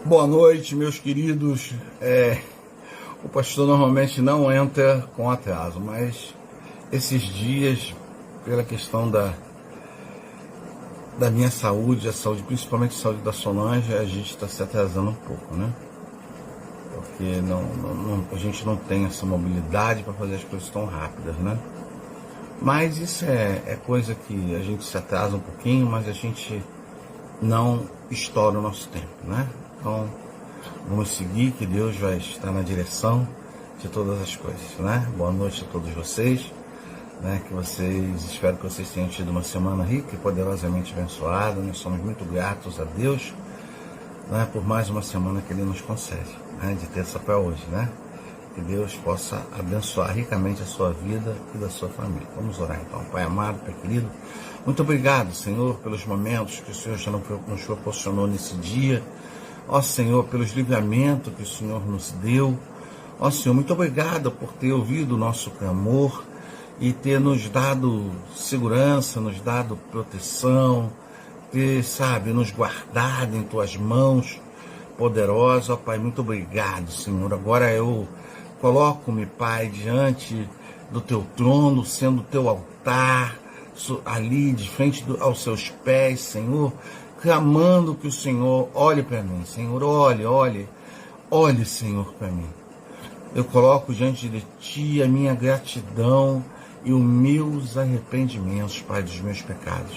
Boa noite, meus queridos. O pastor normalmente não entra com atraso, mas esses dias, pela questão da minha saúde, principalmente a saúde da Solange, a gente está se atrasando um pouco, né? Porque a gente não tem essa mobilidade para fazer as coisas tão rápidas, né? Mas isso é coisa que a gente se atrasa um pouquinho, mas a gente não estoura o nosso tempo, né? Então, vamos seguir, que Deus vai estar na direção de todas as coisas, né? Boa noite a todos vocês, né? Espero que vocês tenham tido uma semana rica e poderosamente abençoada. Nós somos muito gratos a Deus, né? Por mais uma semana que Ele nos concede, né? De terça para hoje, né? Que Deus possa abençoar ricamente a sua vida e da sua família. Vamos orar então. Pai amado, Pai querido, muito obrigado, Senhor, pelos momentos que o Senhor já nos proporcionou nesse dia. Ó Senhor, pelos livramentos que o Senhor nos deu. Ó Senhor, muito obrigado por ter ouvido o nosso clamor e ter nos dado segurança, nos dado proteção, ter, nos guardado em Tuas mãos poderosas. Ó Pai, muito obrigado, Senhor. Agora eu coloco-me, Pai, diante do Teu trono, sendo o Teu altar, ali de frente aos Seus pés, Senhor, clamando que o Senhor olhe para mim. Senhor, olhe, Senhor, para mim. Eu coloco diante de Ti a minha gratidão e os meus arrependimentos, Pai, dos meus pecados.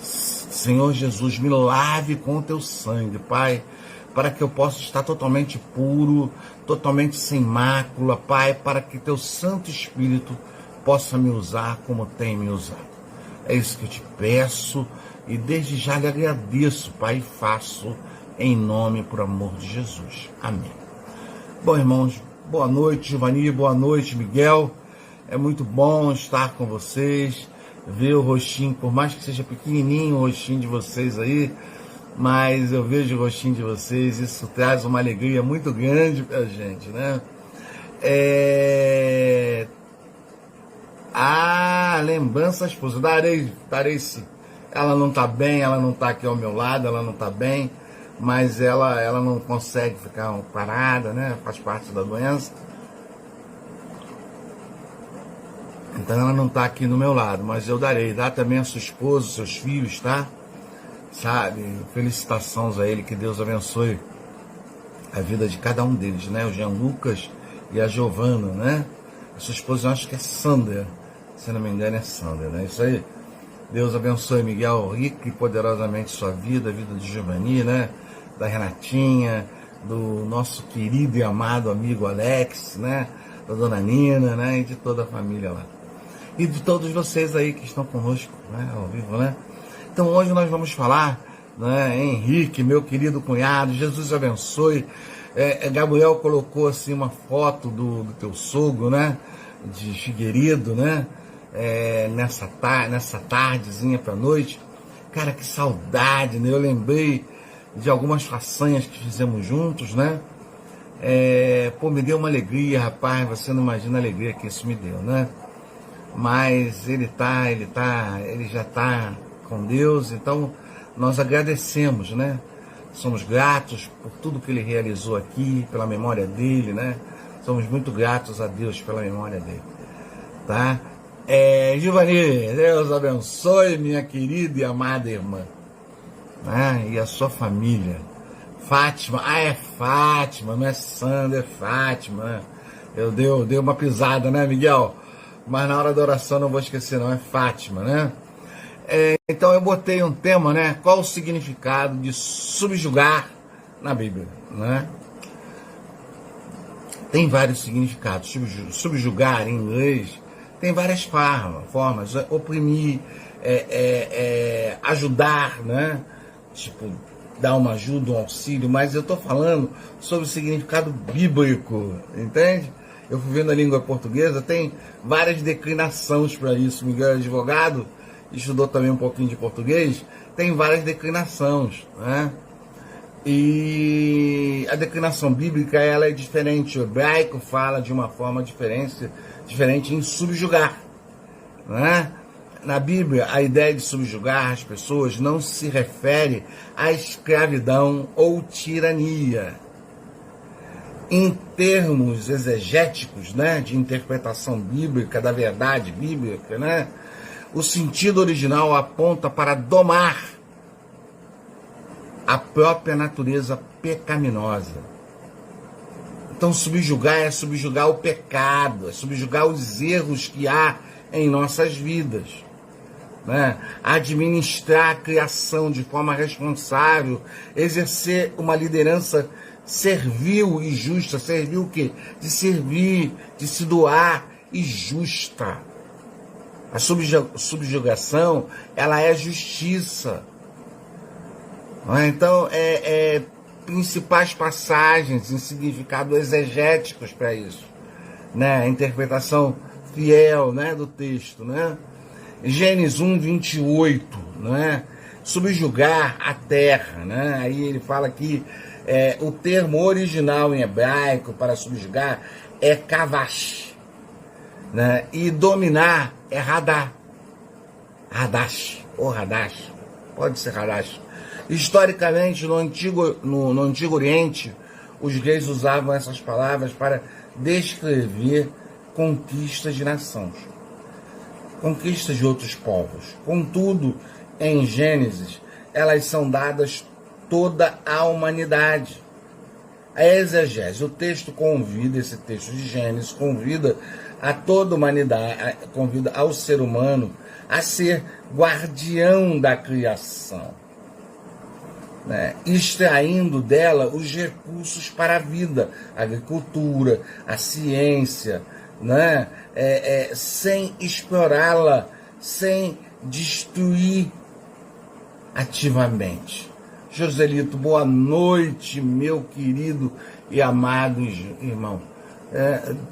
Senhor Jesus, me lave com o Teu sangue, Pai, para que eu possa estar totalmente puro, totalmente sem mácula, Pai, para que Teu Santo Espírito possa me usar como tem me usado. É isso que eu te peço e desde já lhe agradeço, Pai, e faço em nome, por amor de Jesus. Amém. Bom, irmãos, boa noite, Giovanni, boa noite, Miguel. É muito bom estar com vocês, ver o rostinho, por mais que seja pequenininho o rostinho de vocês aí, mas eu vejo o rostinho de vocês, isso traz uma alegria muito grande pra gente, né? Lembranças, esposa, darei sim. Ela não tá bem, ela não tá aqui ao meu lado, ela não tá bem, mas ela não consegue ficar parada, né? Faz parte da doença. Então ela não tá aqui no meu lado, mas eu darei. Dá também a sua esposa, seus filhos, tá? Felicitações a ele, que Deus abençoe a vida de cada um deles, né? O Jean Lucas e a Giovana, né? A sua esposa, eu acho que é Sandra, se não me engano é Sandra, né? Isso aí. Deus abençoe, Miguel, rico e poderosamente sua vida, a vida de Giovanni, né? Da Renatinha, do nosso querido e amado amigo Alex, né? Da dona Nina, né? E de toda a família lá. E de todos vocês aí que estão conosco, né? Ao vivo, né? Então hoje nós vamos falar, né? Henrique, meu querido cunhado, Jesus abençoe. Gabriel colocou assim uma foto do teu sogro, né? De Figueiredo, né? Nessa tardezinha pra noite. Cara, que saudade, né? Eu lembrei de algumas façanhas que fizemos juntos, né? Me deu uma alegria, rapaz. Você não imagina a alegria que isso me deu, né? Mas ele já tá com Deus, então nós agradecemos, né? Somos gratos por tudo que ele realizou aqui, pela memória dele, né? Somos muito gratos a Deus pela memória dele, tá? Giovanni, Deus abençoe minha querida e amada irmã, né? E a sua família. Fátima, é Fátima, não é Sandra, é Fátima, né? Eu dei uma pisada, né, Miguel? Mas na hora da oração não vou esquecer, não, é Fátima, né? Então eu botei um tema, né? Qual o significado de subjugar na Bíblia, né? Tem vários significados. Subjugar em inglês tem várias formas. Oprimir, ajudar, né? Tipo, dar uma ajuda, um auxílio. Mas eu estou falando sobre o significado bíblico, entende? Eu fui vendo a língua portuguesa, tem várias declinações para isso. Miguel é advogado, estudou também um pouquinho de português, tem várias declinações, né? E a declinação bíblica, ela é diferente. O hebraico fala de uma forma diferente em subjugar, né? Na Bíblia, a ideia de subjugar as pessoas não se refere à escravidão ou tirania. Em termos exegéticos, né, de interpretação bíblica, da verdade bíblica, né, o sentido original aponta para domar a própria natureza pecaminosa. Então, subjugar é subjugar o pecado, é subjugar os erros que há em nossas vidas, né? Administrar a criação de forma responsável, exercer uma liderança servil e justa. Servil o quê? De servir, de se doar e justa. A subjugação, ela é justiça. Então, principais passagens em significado exegéticos para isso, né? A interpretação fiel, né, do texto, né? Gênesis 1:28, né? Subjugar a terra, né? Aí ele fala que o termo original em hebraico para subjugar é kavash, né? E dominar é radá, hadash, ou hadash, pode ser hadash. Historicamente, no Antigo Oriente, os reis usavam essas palavras para descrever conquistas de nações, conquistas de outros povos. Contudo, em Gênesis, elas são dadas toda a humanidade. A exegese, o texto convida, esse texto de Gênesis, convida a toda a humanidade, convida ao ser humano a ser guardião da criação, né? Extraindo dela os recursos para a vida, a agricultura, a ciência, né? Sem explorá-la, sem destruir ativamente. Joselito, boa noite, meu querido e amado irmão.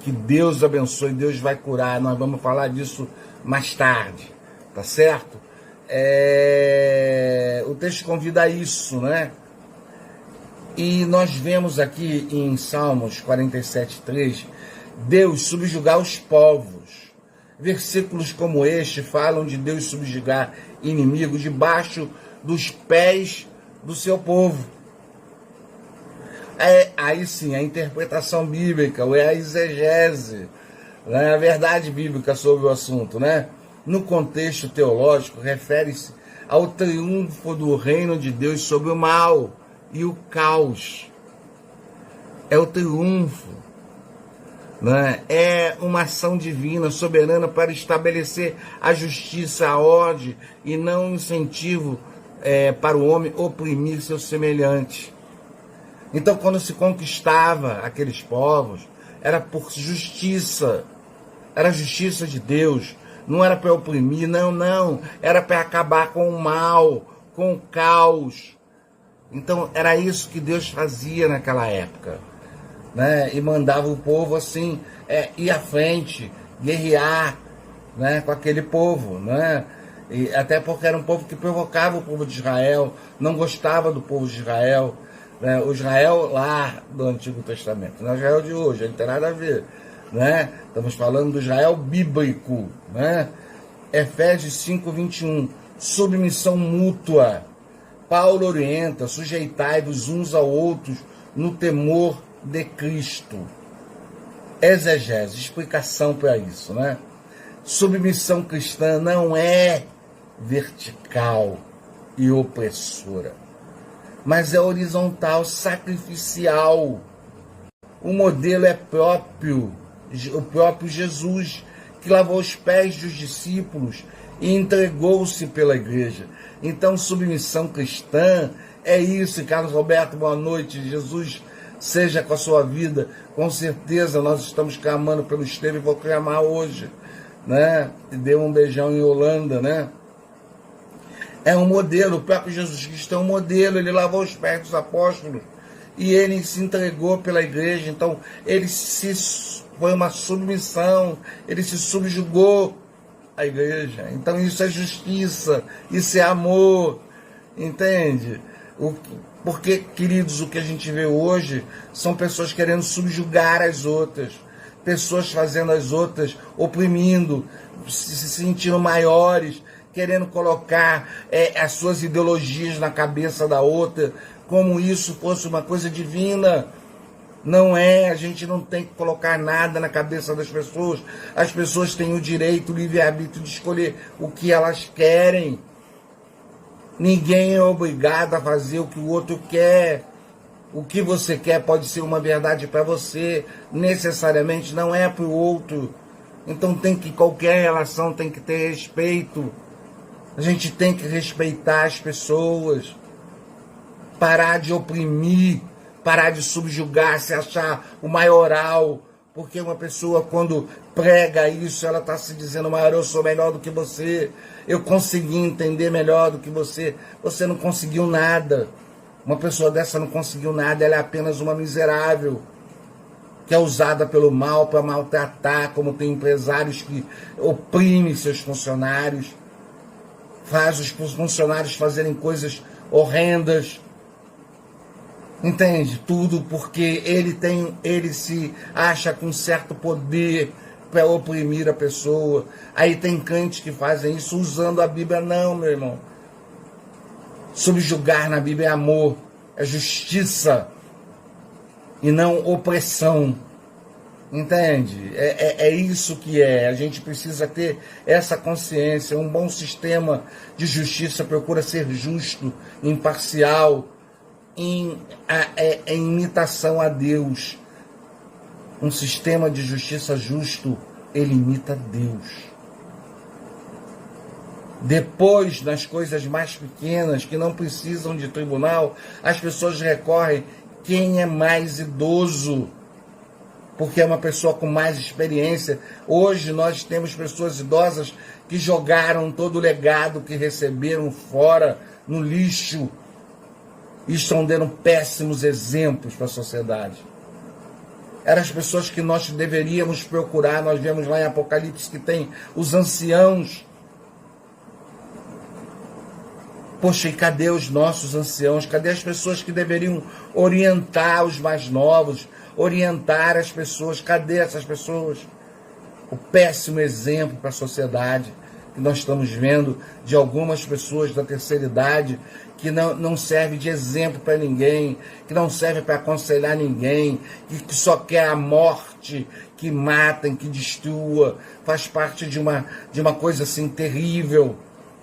Que Deus abençoe, Deus vai curar, nós vamos falar disso mais tarde, tá certo? O texto convida a isso, né? E nós vemos aqui em Salmos 47:3, Deus subjugar os povos. Versículos como este falam de Deus subjugar inimigos debaixo dos pés do seu povo. Aí sim, a interpretação bíblica, ou a exegese, né? A verdade bíblica sobre o assunto, né? No contexto teológico, refere-se ao triunfo do reino de Deus sobre o mal e o caos. É o triunfo, né? É uma ação divina, soberana, para estabelecer a justiça, a ordem, e não um incentivo para o homem oprimir seu semelhante. Então, quando se conquistava aqueles povos, era por justiça, era a justiça de Deus. Não era para oprimir, não. Era para acabar com o mal, com o caos. Então, era isso que Deus fazia naquela época, né? E mandava o povo assim, ir à frente, guerrear, né, com aquele povo, né? E até porque era um povo que provocava o povo de Israel, não gostava do povo de Israel, né? O Israel lá do Antigo Testamento, não é o Israel de hoje, não tem nada a ver, né? Estamos falando do Israel bíblico, né? Efésios 5:21, submissão mútua. Paulo orienta, sujeitai-vos uns aos outros no temor de Cristo. Exegese, explicação para isso, né? Submissão cristã não é vertical e opressora, mas é horizontal, sacrificial. O modelo é o próprio Jesus, que lavou os pés dos discípulos e entregou-se pela igreja. Então, submissão cristã é isso. E Carlos Roberto, boa noite. Jesus seja com a sua vida. Com certeza nós estamos clamando pelo Estevão e vou clamar hoje, né? E deu um beijão em Holanda, né? É um modelo, o próprio Jesus Cristo é um modelo. Ele lavou os pés dos apóstolos e ele se entregou pela igreja. Então, foi uma submissão, ele se subjugou à igreja. Então, isso é justiça, isso é amor, entende? Porque, queridos, o que a gente vê hoje são pessoas querendo subjugar as outras, pessoas fazendo as outras, oprimindo, se sentindo maiores, querendo colocar as suas ideologias na cabeça da outra, como isso fosse uma coisa divina. Não é, a gente não tem que colocar nada na cabeça das pessoas. As pessoas têm o direito, o livre-arbítrio de escolher o que elas querem. Ninguém é obrigado a fazer o que o outro quer. O que você quer pode ser uma verdade para você, necessariamente não é para o outro. Então qualquer relação tem que ter respeito. A gente tem que respeitar as pessoas. Parar de oprimir, parar de subjugar, se achar o maioral. Porque uma pessoa, quando prega isso, ela está se dizendo, maior, eu sou melhor do que você, eu consegui entender melhor do que você. Você não conseguiu nada. Uma pessoa dessa não conseguiu nada, ela é apenas uma miserável, que é usada pelo mal para maltratar, como tem empresários que oprimem seus funcionários, faz os funcionários fazerem coisas horrendas. Entende? Tudo porque ele se acha com certo poder para oprimir a pessoa. Aí tem crentes que fazem isso usando a Bíblia. Não, meu irmão. Subjugar na Bíblia é amor, é justiça e não opressão. Entende? É isso que é. A gente precisa ter essa consciência. Um bom sistema de justiça procura ser justo, imparcial, em imitação a Deus. Um sistema de justiça justo, ele imita Deus. Depois, nas coisas mais pequenas, que não precisam de tribunal, as pessoas recorrem quem é mais idoso, porque é uma pessoa com mais experiência. Hoje nós temos pessoas idosas que jogaram todo o legado que receberam fora, no lixo, e estão dando péssimos exemplos para a sociedade. Eram as pessoas que nós deveríamos procurar. Nós vemos lá em Apocalipse que tem os anciãos. Poxa, e cadê os nossos anciãos? Cadê as pessoas que deveriam orientar os mais novos, orientar as pessoas? Cadê essas pessoas? O péssimo exemplo para a sociedade que nós estamos vendo de algumas pessoas da terceira idade que não serve de exemplo para ninguém, que não serve para aconselhar ninguém, que só quer a morte, que matem, que destrua, faz parte de uma coisa assim terrível,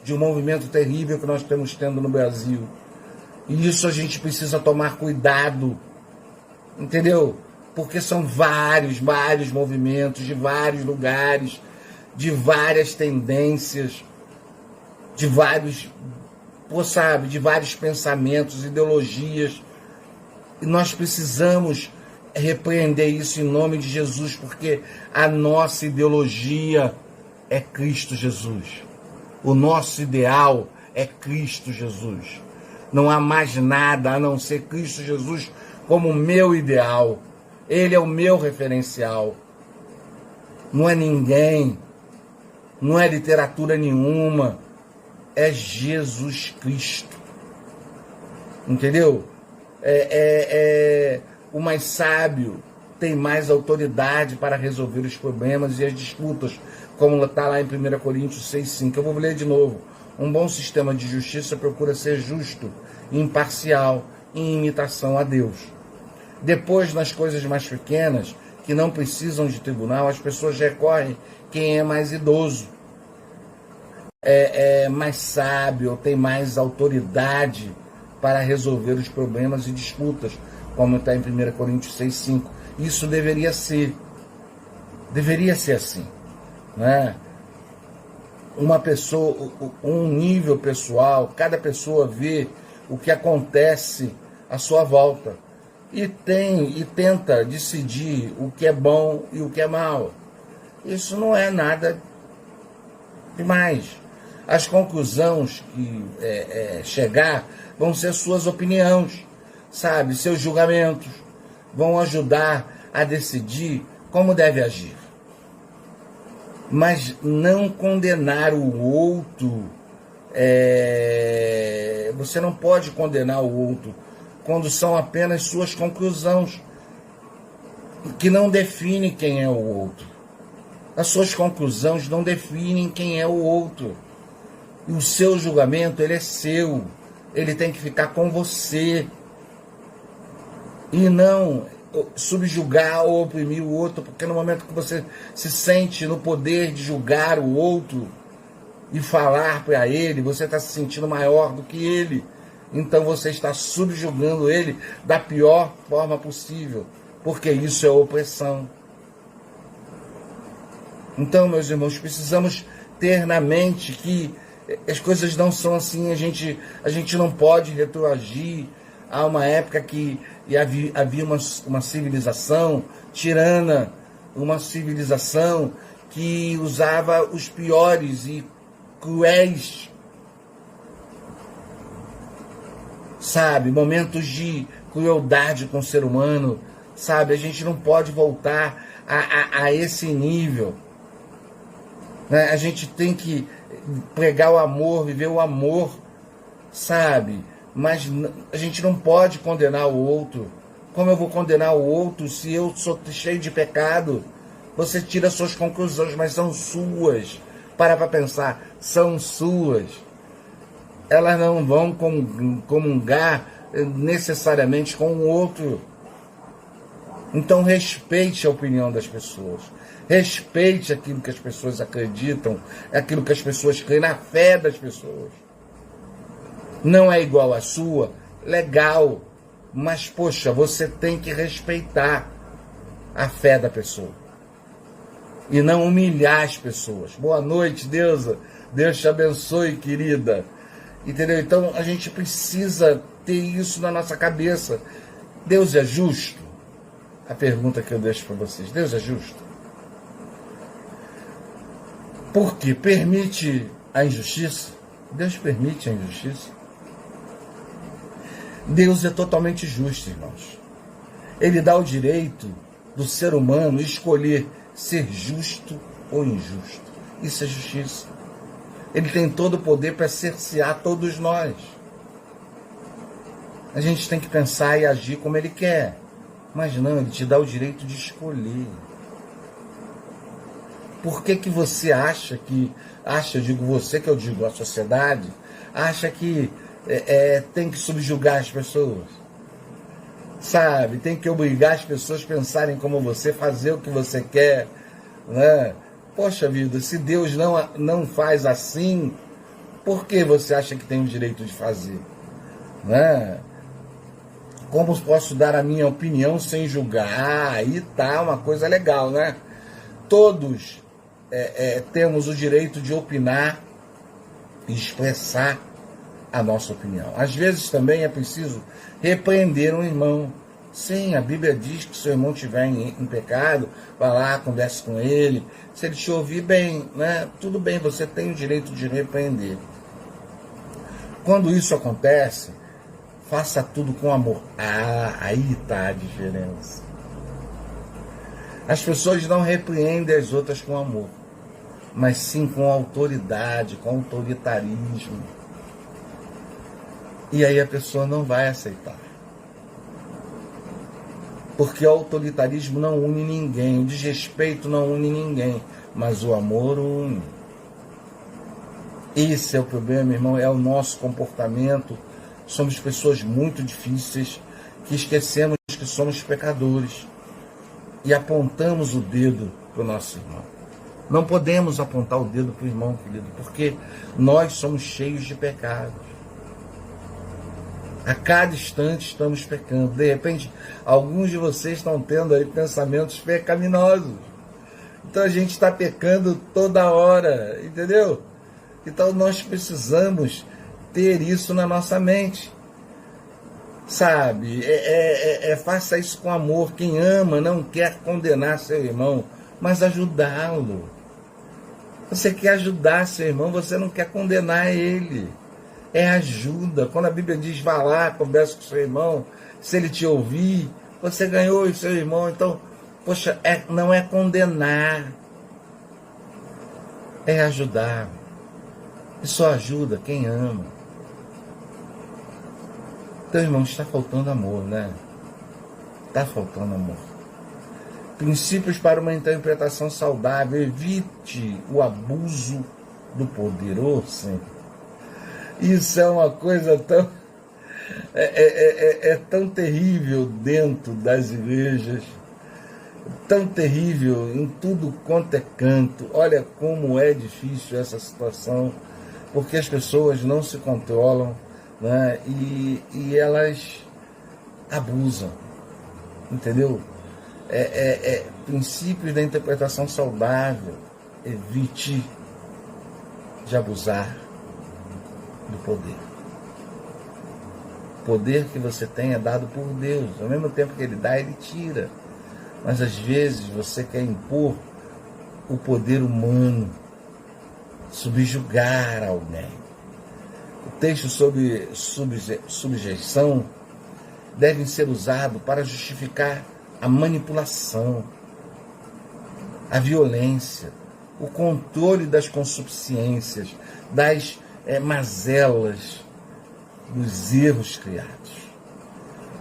de um movimento terrível que nós estamos tendo no Brasil. E isso a gente precisa tomar cuidado, entendeu? Porque são vários movimentos, de vários lugares, de várias tendências, de vários pensamentos, ideologias. E nós precisamos repreender isso em nome de Jesus, porque a nossa ideologia é Cristo Jesus. O nosso ideal é Cristo Jesus. Não há mais nada a não ser Cristo Jesus como o meu ideal. Ele é o meu referencial. Não é ninguém, não é literatura nenhuma, é Jesus Cristo. Entendeu? O mais sábio tem mais autoridade para resolver os problemas e as disputas, como está lá em 1 Coríntios 6,5. Eu vou ler de novo. Um bom sistema de justiça procura ser justo, imparcial, em imitação a Deus. Depois, nas coisas mais pequenas, que não precisam de tribunal, as pessoas recorrem quem é mais idoso, é mais sábio, tem mais autoridade para resolver os problemas e disputas, como está em 1 Coríntios 6,5. Isso deveria ser assim, né? Uma pessoa, um nível pessoal, cada pessoa vê o que acontece à sua volta e tenta decidir o que é bom e o que é mal. Isso não é nada demais. As conclusões que chegar vão ser suas opiniões, sabe? Seus julgamentos vão ajudar a decidir como deve agir. Mas não condenar o outro. Você não pode condenar o outro quando são apenas suas conclusões. que não define quem é o outro. As suas conclusões não definem quem é o outro. E o seu julgamento, ele é seu. Ele tem que ficar com você. E não subjugar ou oprimir o outro, porque no momento que você se sente no poder de julgar o outro e falar para ele, você está se sentindo maior do que ele. Então você está subjugando ele da pior forma possível, porque isso é opressão. Então, meus irmãos, precisamos ter na mente que as coisas não são assim, a gente não pode retroagir a uma época que havia uma civilização tirana, uma civilização que usava os piores e cruéis, sabe, momentos de crueldade com o ser humano, sabe, a gente não pode voltar a esse nível, né? A gente tem que pregar o amor, viver o amor, sabe, mas a gente não pode condenar o outro. Como eu vou condenar o outro se eu sou cheio de pecado? Você tira suas conclusões, mas são suas. Para pensar, são suas. Elas não vão comungar necessariamente com o outro. Então respeite a opinião das pessoas. Respeite aquilo que as pessoas acreditam, aquilo que as pessoas creem, na fé das pessoas. Não é igual à sua, legal, mas poxa, você tem que respeitar a fé da pessoa e não humilhar as pessoas. Boa noite, Deusa. Deus te abençoe, querida. Entendeu? Então a gente precisa ter isso na nossa cabeça. Deus é justo? A pergunta que eu deixo para vocês. Deus é justo? Porque permite a injustiça? Deus permite a injustiça? Deus é totalmente justo, irmãos. Ele dá o direito do ser humano escolher ser justo ou injusto. Isso é justiça. Ele tem todo o poder para cercear todos nós. A gente tem que pensar e agir como ele quer. Mas não, ele te dá o direito de escolher. Por que você acha, eu digo você, que eu digo a sociedade, acha que tem que subjugar as pessoas? Sabe, tem que obrigar as pessoas a pensarem como você, fazer o que você quer, né? Poxa vida, se Deus não faz assim, por que você acha que tem o direito de fazer? Né? Como posso dar a minha opinião sem julgar? Aí tá uma coisa legal, né? Todos temos o direito de opinar e expressar a nossa opinião. Às vezes também é preciso repreender um irmão. Sim, a Bíblia diz que se o irmão estiver em pecado, vá lá, converse com ele. Se ele te ouvir bem, né? Tudo bem, você tem o direito de repreender. Quando isso acontece, faça tudo com amor. Aí está a diferença. As pessoas não repreendem as outras com amor, mas sim com autoridade, com autoritarismo. E aí a pessoa não vai aceitar. Porque o autoritarismo não une ninguém, o desrespeito não une ninguém, mas o amor une. Esse é o problema, irmão, é o nosso comportamento. Somos pessoas muito difíceis, que esquecemos que somos pecadores e apontamos o dedo para o nosso irmão. Não podemos apontar o dedo para o irmão, querido, porque nós somos cheios de pecados. A cada instante estamos pecando. De repente, alguns de vocês estão tendo aí pensamentos pecaminosos. Então a gente está pecando toda hora, entendeu? Então nós precisamos ter isso na nossa mente. Sabe? Faça isso com amor. Quem ama não quer condenar seu irmão, mas ajudá-lo. Você quer ajudar seu irmão, você não quer condenar ele. É ajuda. Quando a Bíblia diz, vá lá, conversa com seu irmão, se ele te ouvir, você ganhou o seu irmão. Então, poxa, não é condenar, é ajudar. E só ajuda quem ama. Então, irmão, está faltando amor, né? Está faltando amor. Princípios para uma interpretação saudável. Evite o abuso do poder. Oh, Senhor. Isso é uma coisa tão... É tão terrível dentro das igrejas. Tão terrível em tudo quanto é canto. Olha como é difícil essa situação. Porque as pessoas não se controlam, né? E elas abusam. Entendeu? Princípios da interpretação saudável. Evite de abusar do poder. O poder que você tem é dado por Deus. Ao mesmo tempo que Ele dá, Ele tira. Mas às vezes você quer impor o poder humano, subjugar alguém. O texto sobre subjeição deve ser usado para justificar a manipulação, a violência, o controle das concupiscências, das mazelas, dos erros criados.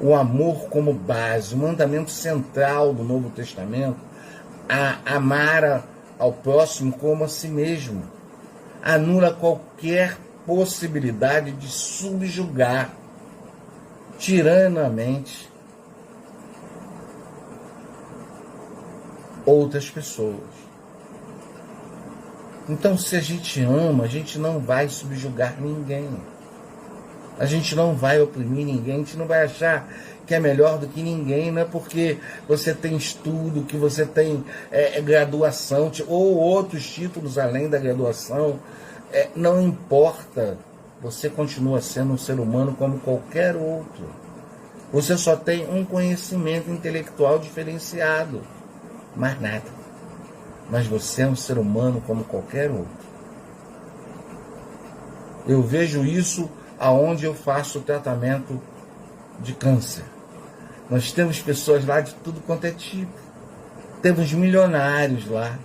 O amor como base, o mandamento central do Novo Testamento, amar ao próximo como a si mesmo, anula qualquer possibilidade de subjugar tiranamente outras pessoas. Então, se a gente ama, a gente não vai subjugar ninguém. A gente não vai oprimir ninguém, a gente não vai achar que é melhor do que ninguém, não é porque você tem estudo, que você tem graduação, ou outros títulos além da graduação, não importa, você continua sendo um ser humano como qualquer outro. Você só tem um conhecimento intelectual diferenciado, mais nada. Mas você é um ser humano como qualquer outro. Eu vejo isso aonde eu faço o tratamento de câncer. Nós temos pessoas lá de tudo quanto é tipo. Temos milionários lá.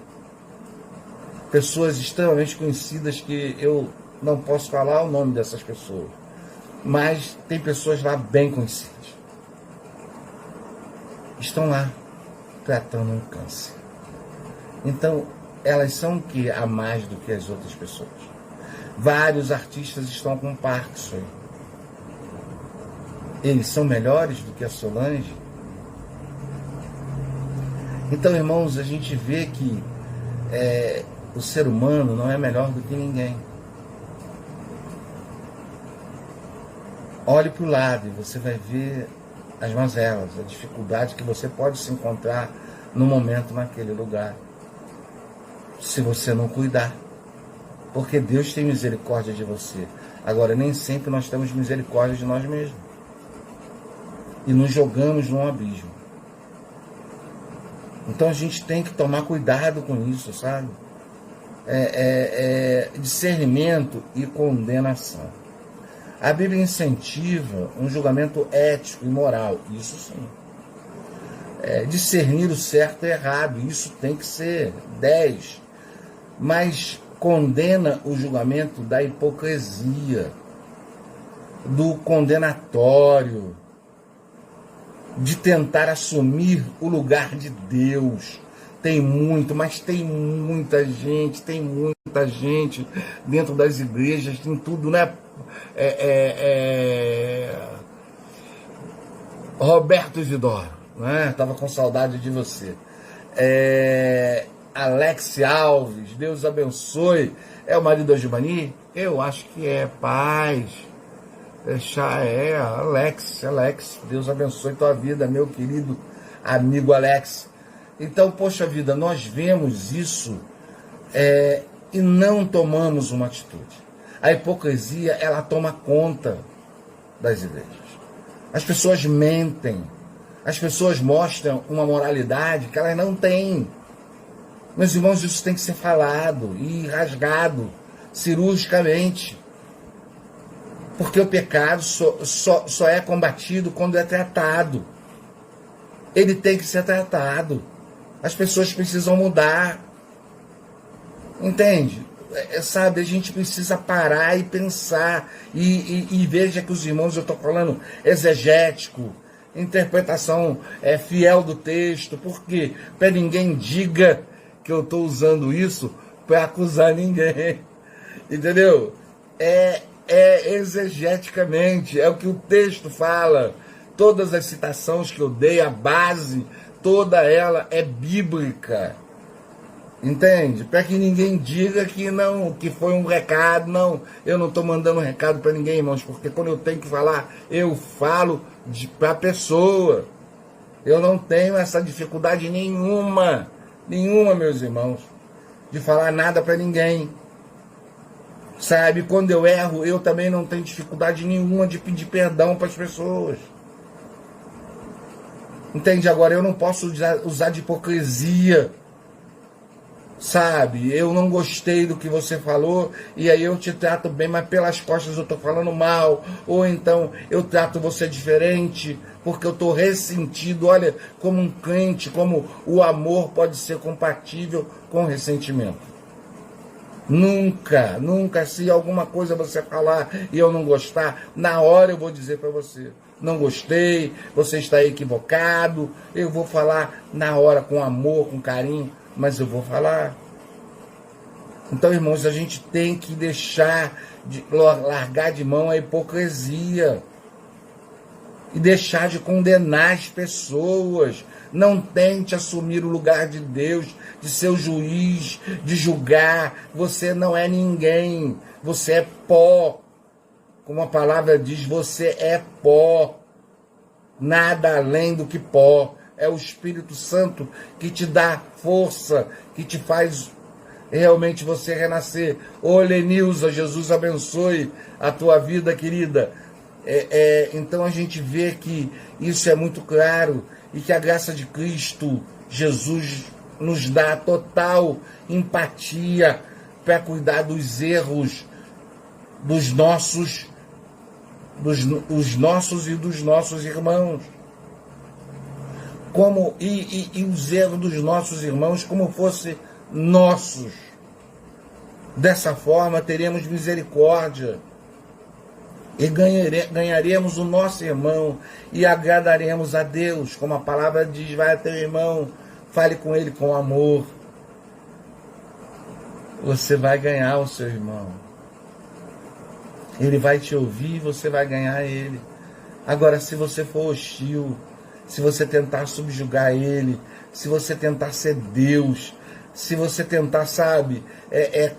Pessoas extremamente conhecidas que eu não posso falar o nome dessas pessoas. Mas tem pessoas lá bem conhecidas. Estão lá tratando um câncer. Então, elas são o que a mais do que as outras pessoas? Vários artistas estão com Parkinson. Eles são melhores do que a Solange? Então, irmãos, a gente vê que o ser humano não é melhor do que ninguém. Olhe para o lado e você vai ver as mazelas, a dificuldade que você pode se encontrar no momento naquele lugar. Se você não cuidar. Porque Deus tem misericórdia de você. Agora, nem sempre nós temos misericórdia de nós mesmos. E nos jogamos num abismo. Então a gente tem que tomar cuidado com isso, sabe? Discernimento e condenação. A Bíblia incentiva um julgamento ético e moral. Isso sim. Discernir o certo e errado. Isso tem que ser 10. Mas condena o julgamento da hipocrisia, do condenatório, de tentar assumir o lugar de Deus. Tem muito, mas tem muita gente dentro das igrejas, tem tudo, né? Roberto Isidoro, né? Tava com saudade de você. Alex Alves, Deus abençoe. É o marido da Gilmani? Eu acho que é. Paz. Alex, Deus abençoe tua vida, meu querido amigo Alex. Então, poxa vida, nós vemos isso e não tomamos uma atitude. A hipocrisia, ela toma conta das igrejas. As pessoas mentem, as pessoas mostram uma moralidade que elas não têm. Meus irmãos, isso tem que ser falado e rasgado cirurgicamente. Porque o pecado só é combatido quando é tratado. Ele tem que ser tratado. As pessoas precisam mudar. Entende? Sabe, a gente precisa parar e pensar. E veja que os irmãos, eu estou falando exegético. interpretação fiel do texto. Por quê? Para ninguém diga que eu estou usando isso para acusar ninguém. Entendeu? Exegeticamente, é o que o texto fala. Todas as citações que eu dei, a base, toda ela é bíblica. Entende? Para que ninguém diga que não, que foi um recado. Não, eu não estou mandando um recado para ninguém, irmãos, porque quando eu tenho que falar, eu falo para a pessoa. Eu não tenho essa dificuldade nenhuma, meus irmãos, de falar nada para ninguém. Sabe, quando eu erro, eu também não tenho dificuldade nenhuma de pedir perdão para as pessoas. Entende? Agora, eu não posso usar de hipocrisia. Sabe, eu não gostei do que você falou e aí eu te trato bem, mas pelas costas eu estou falando mal. Ou então eu trato você diferente porque eu estou ressentido. Olha, como um crente, como o amor pode ser compatível com o ressentimento. Nunca, nunca, se alguma coisa você falar e eu não gostar, na hora eu vou dizer para você: não gostei, você está equivocado. Eu vou falar na hora, com amor, com carinho, mas eu vou falar. Então, irmãos, a gente tem que largar de mão a hipocrisia e deixar de condenar as pessoas. Não tente assumir o lugar de Deus, de ser o juiz, de julgar. Você não é ninguém, você é pó. Como a palavra diz, você é pó. Nada além do que pó. É o Espírito Santo que te dá força, que te faz realmente você renascer. Ô Lenilza, Jesus abençoe a tua vida, querida. Então a gente vê que isso é muito claro e que a graça de Cristo, Jesus, nos dá total empatia para cuidar dos erros dos nossos e dos nossos irmãos. E os erros dos nossos irmãos como fossem nossos. Dessa forma teremos misericórdia e ganharemos o nosso irmão e agradaremos a Deus. Como a palavra diz: vai a teu irmão, fale com ele com amor. Você vai ganhar o seu irmão. Ele vai te ouvir e você vai ganhar ele. Agora, se você for hostil, se você tentar subjugar ele, se você tentar ser Deus, se você tentar, sabe,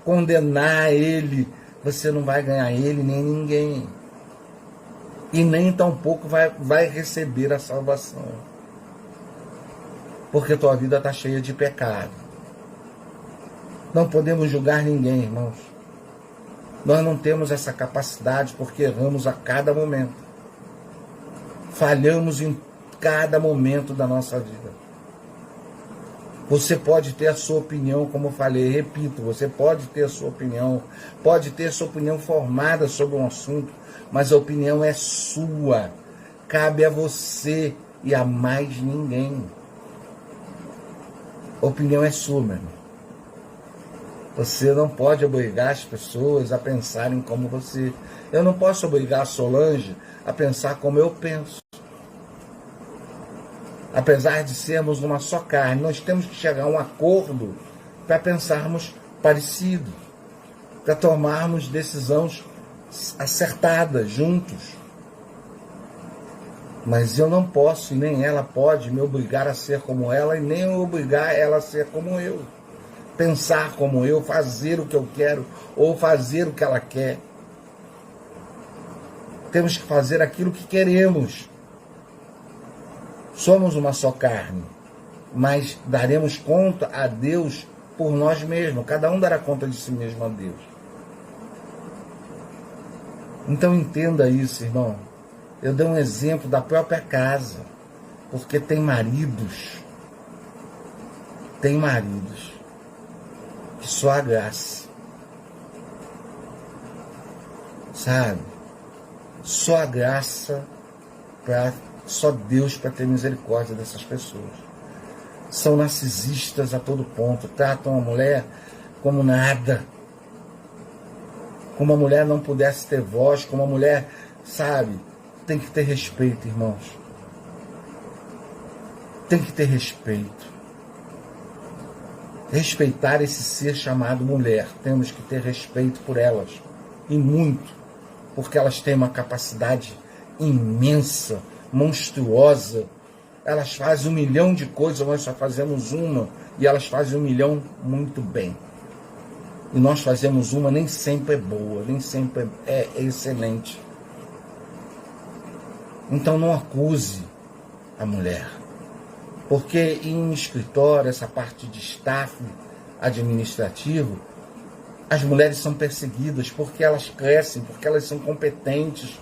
condenar ele, você não vai ganhar ele nem ninguém. E nem tampouco vai receber a salvação. Porque tua vida está cheia de pecado. Não podemos julgar ninguém, irmãos. Nós não temos essa capacidade porque erramos a cada momento. Falhamos em cada momento da nossa vida. Você pode ter a sua opinião, como eu falei, repito, você pode ter a sua opinião, pode ter a sua opinião formada sobre um assunto, mas a opinião é sua, cabe a você e a mais ninguém. A opinião é sua, meu irmão. Você não pode obrigar as pessoas a pensarem como você. Eu não posso obrigar a Solange a pensar como eu penso. Apesar de sermos uma só carne, nós temos que chegar a um acordo para pensarmos parecido, para tomarmos decisões acertadas juntos. Mas eu não posso, e nem ela pode me obrigar a ser como ela, e nem eu obrigar ela a ser como eu. Pensar como eu, fazer o que eu quero, ou fazer o que ela quer. Temos que fazer aquilo que queremos. Somos uma só carne, mas daremos conta a Deus por nós mesmos. Cada um dará conta de si mesmo a Deus. Então entenda isso, irmão. Eu dei um exemplo da própria casa, porque tem maridos que só a graça, sabe? Só a graça, só Deus para ter misericórdia dessas pessoas. São narcisistas a todo ponto, tratam a mulher como nada, como a mulher não pudesse ter voz, como a mulher, sabe, tem que ter respeito, irmãos. tem que ter respeito. Respeitar esse ser chamado mulher. Temos que ter respeito por elas. E muito. Porque elas têm uma capacidade imensa, monstruosa. Elas fazem 1 milhão de coisas, nós só fazemos uma. E elas fazem 1 milhão muito bem. E nós fazemos uma, nem sempre é boa, nem sempre é excelente. Então não acuse a mulher. Porque em escritório, essa parte de staff administrativo, as mulheres são perseguidas porque elas crescem, porque elas são competentes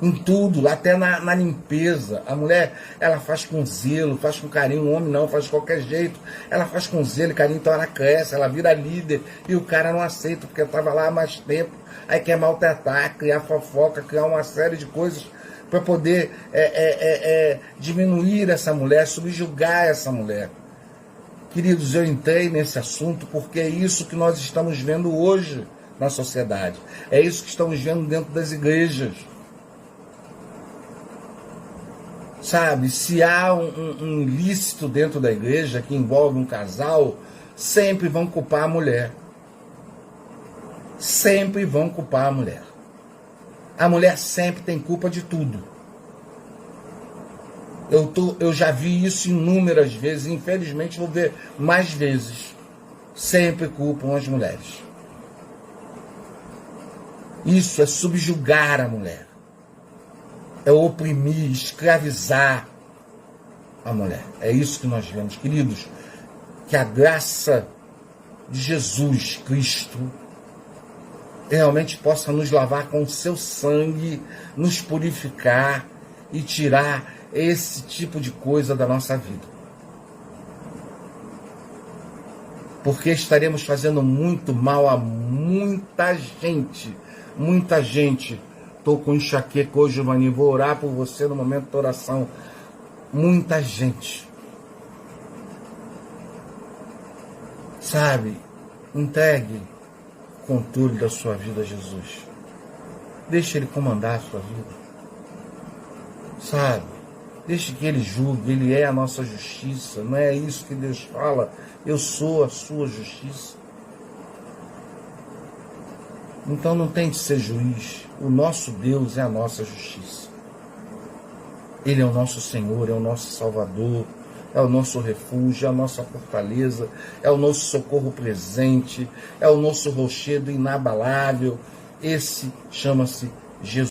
em tudo, até na limpeza. A mulher, ela faz com zelo, faz com carinho. O homem não, faz de qualquer jeito. Ela faz com zelo e carinho, então ela cresce, ela vira líder. E o cara não aceita, porque estava lá há mais tempo. Aí quer maltratar, criar fofoca, criar uma série de coisas para poder diminuir essa mulher, subjugar essa mulher. Queridos, eu entrei nesse assunto porque é isso que nós estamos vendo hoje na sociedade. É isso que estamos vendo dentro das igrejas. Sabe, se há um ilícito dentro da igreja que envolve um casal, sempre vão culpar a mulher. Sempre vão culpar a mulher. A mulher sempre tem culpa de tudo. Eu já vi isso inúmeras vezes, infelizmente vou ver mais vezes. Sempre culpam as mulheres. Isso é subjugar a mulher. É oprimir, escravizar a mulher. É isso que nós vemos, queridos. Que a graça de Jesus Cristo realmente possa nos lavar com o seu sangue, nos purificar e tirar esse tipo de coisa da nossa vida. Porque estaremos fazendo muito mal a muita gente. Muita gente. Estou com enxaqueca hoje, Giovanni, vou orar por você no momento da oração. Muita gente. Sabe, entregue o controle da sua vida a Jesus. Deixe Ele comandar a sua vida. Sabe, deixe que Ele julgue, Ele é a nossa justiça. Não é isso que Deus fala? Eu sou a sua justiça. Então não tente ser juiz. O nosso Deus é a nossa justiça. Ele é o nosso Senhor, é o nosso Salvador, é o nosso refúgio, é a nossa fortaleza, é o nosso socorro presente, é o nosso rochedo inabalável. Esse chama-se Jesus.